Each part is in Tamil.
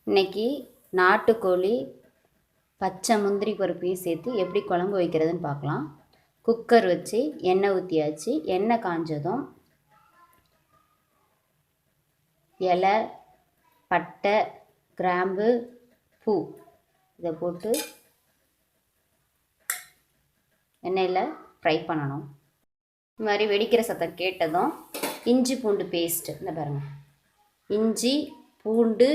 இன்றைக்கி நாட்டுக்கோழி பச்சை முந்திரி பருப்பையும் சேர்த்து எப்படி குழம்பு வைக்கிறதுன்னு பார்க்கலாம். குக்கர் வச்சு எண்ணெய் ஊற்றியாச்சு. எண்ணெய் காஞ்சதும் இலை, பட்டை, கிராம்பு, பூ இதை போட்டு எண்ணெயில் ஃப்ரை பண்ணணும். இந்த மாதிரி வெடிக்கிற சத்தம் கேட்டதும் இஞ்சி பூண்டு பேஸ்ட்டு இந்த பாருங்கள், இஞ்சி பூண்டு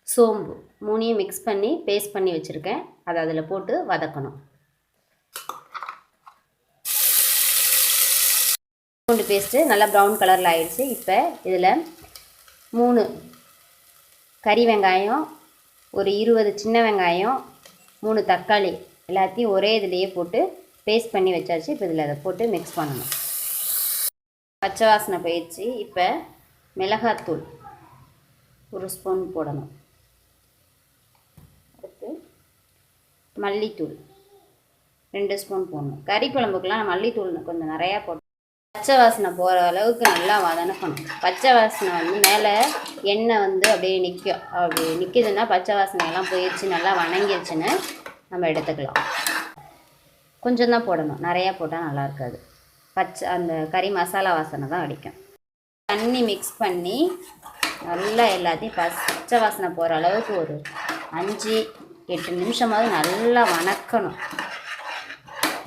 சோம்பு மூணையும் மிக்ஸ் பண்ணி பேஸ்ட் பண்ணி வச்சுருக்கேன். அதை அதில் போட்டு வதக்கணும். பூண்டு பேஸ்ட்டு நல்லா ப்ரௌன் கலரில் ஆயிடுச்சு. இப்போ இதில் 3 கறி வெங்காயம், ஒரு 20 சின்ன வெங்காயம், 3 தக்காளி எல்லாத்தையும் ஒரே இதிலையே போட்டு பேஸ்ட் பண்ணி வச்சாச்சு. இப்போ இதில் அதை போட்டு மிக்ஸ் பண்ணணும். பச்சை வாசனை போயிடுச்சு. இப்போ மிளகாத்தூள் 1 ஸ்பூன் போடணும். அடுத்து மல்லித்தூள் 2 ஸ்பூன் போடணும். கறி குழம்புக்கெலாம் மல்லித்தூள் கொஞ்சம் நிறையா போட்டு பச்சை வாசனை போகிற அளவுக்கு நல்லா வதக்கணும். பச்சை வாசனை மேலே எண்ணெய் அப்படியே நிற்கும். அப்படி நிற்கிதுன்னா பச்சை வாசனையெல்லாம் போயிடுச்சு, நல்லா வணங்கிடுச்சுன்னு நம்ம எடுத்துக்கலாம். கொஞ்சம் தான் போடணும், நிறையா போட்டால் நல்லா இருக்காது. அந்த கறி மசாலா வாசனை தான் அடிக்கும். தண்ணி மிக்ஸ் பண்ணி நல்லா எல்லாத்தையும் பச்சை வாசனை போகிற அளவுக்கு ஒரு 5-8 நிமிஷமாவது நல்லா வணக்கணும்.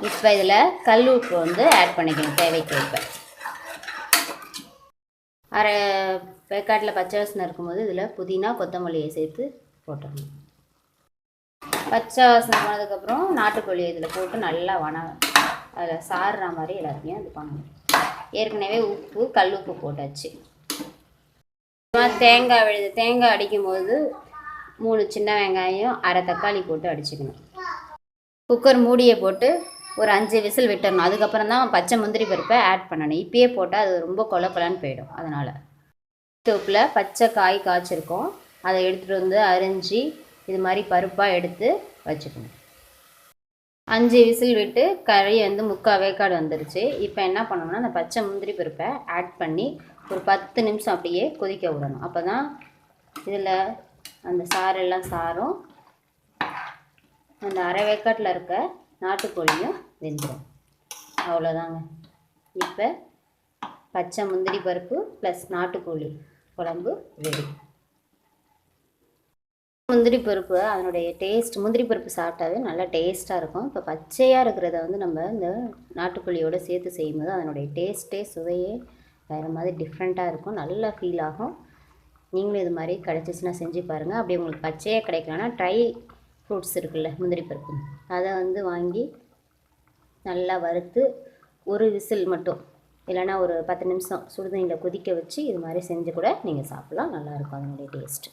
இப்போ இதில் கல் உப்பு ஆட் பண்ணிக்கணும் தேவைக்கு. இப்போ அரை பேக்காட்டில் பச்சை வாசனை இருக்கும்போது இதில் புதினா கொத்தமல்லியை சேர்த்து போட்டுடணும். பச்சை வாசனை போனதுக்கப்புறம் நாட்டுக்கோழியை இதில் போட்டு நல்லா அதில் சாறுற மாதிரி எல்லாத்தையும் இது பண்ணணும். ஏற்கனவே உப்பு கல் உப்பு போட்டாச்சு. தேங்காய் அடிக்கும்போது 3 சின்ன வெங்காயம், அரை தக்காளி போட்டு அடிச்சுக்கணும். குக்கர் மூடியை போட்டு ஒரு 5 விசில் விட்டுறணும். அதுக்கப்புறம் தான் பச்சை முந்திரி பருப்பை ஆட் பண்ணணும். இப்பயே போட்டால் அது ரொம்ப கொலன்னு போயிடும். அதனால் ஸ்டோப்பில் பச்சை காய் காய்ச்சிருக்கோம், அதை எடுத்துகிட்டு அரிஞ்சு இது மாதிரி பருப்பாக எடுத்து வச்சுக்கணும். 5 விசில் விட்டு கறி 3/4 வேக்காடு வந்துருச்சு. இப்போ என்ன பண்ணணும்னா அந்த பச்சை முந்திரி பருப்பை ஆட் பண்ணி ஒரு 10 நிமிஷம் அப்படியே கொதிக்க விடணும். அப்போ தான் இதில் அந்த சாரெல்லாம் சாரும், அந்த அரை வேக்காட்டில் இருக்க நாட்டுக்கோழியும் வெந்துடும். அவ்வளோதாங்க. இப்போ பச்சை முந்திரி பருப்பு ப்ளஸ் நாட்டுக்கோழி குழம்பு ரெடி. முந்திரி பருப்பு அதனுடைய டேஸ்ட், முந்திரி பருப்பு சாப்பிட்டாவே நல்லா டேஸ்ட்டாக இருக்கும். இப்போ பச்சையாக இருக்கிறத நம்ம இந்த நாட்டுக்கோழியோடு சேர்த்து செய்யும்போது அதனுடைய டேஸ்ட்டே சுவையே வேறு மாதிரி டிஃப்ரெண்ட்டாக இருக்கும், நல்லா ஃபீல் ஆகும். நீங்களும் இது மாதிரி கிடச்சிச்சின்னா செஞ்சு பாருங்கள். அப்படி உங்களுக்கு பச்சையாக கிடைக்கலன்னா ட்ரை ஃப்ரூட்ஸ் இருக்குல்ல, முந்திரி பருப்பு, அதை வாங்கி நல்லா வறுத்து ஒரு விசில் மட்டும் இல்லைனா ஒரு 10 நிமிஷம் சுடுதண்ணியில் கொதிக்க வச்சு இது மாதிரி செஞ்சு கூட நீங்கள் சாப்பிட்லாம். நல்லாயிருக்கும் அதனுடைய டேஸ்ட்டு.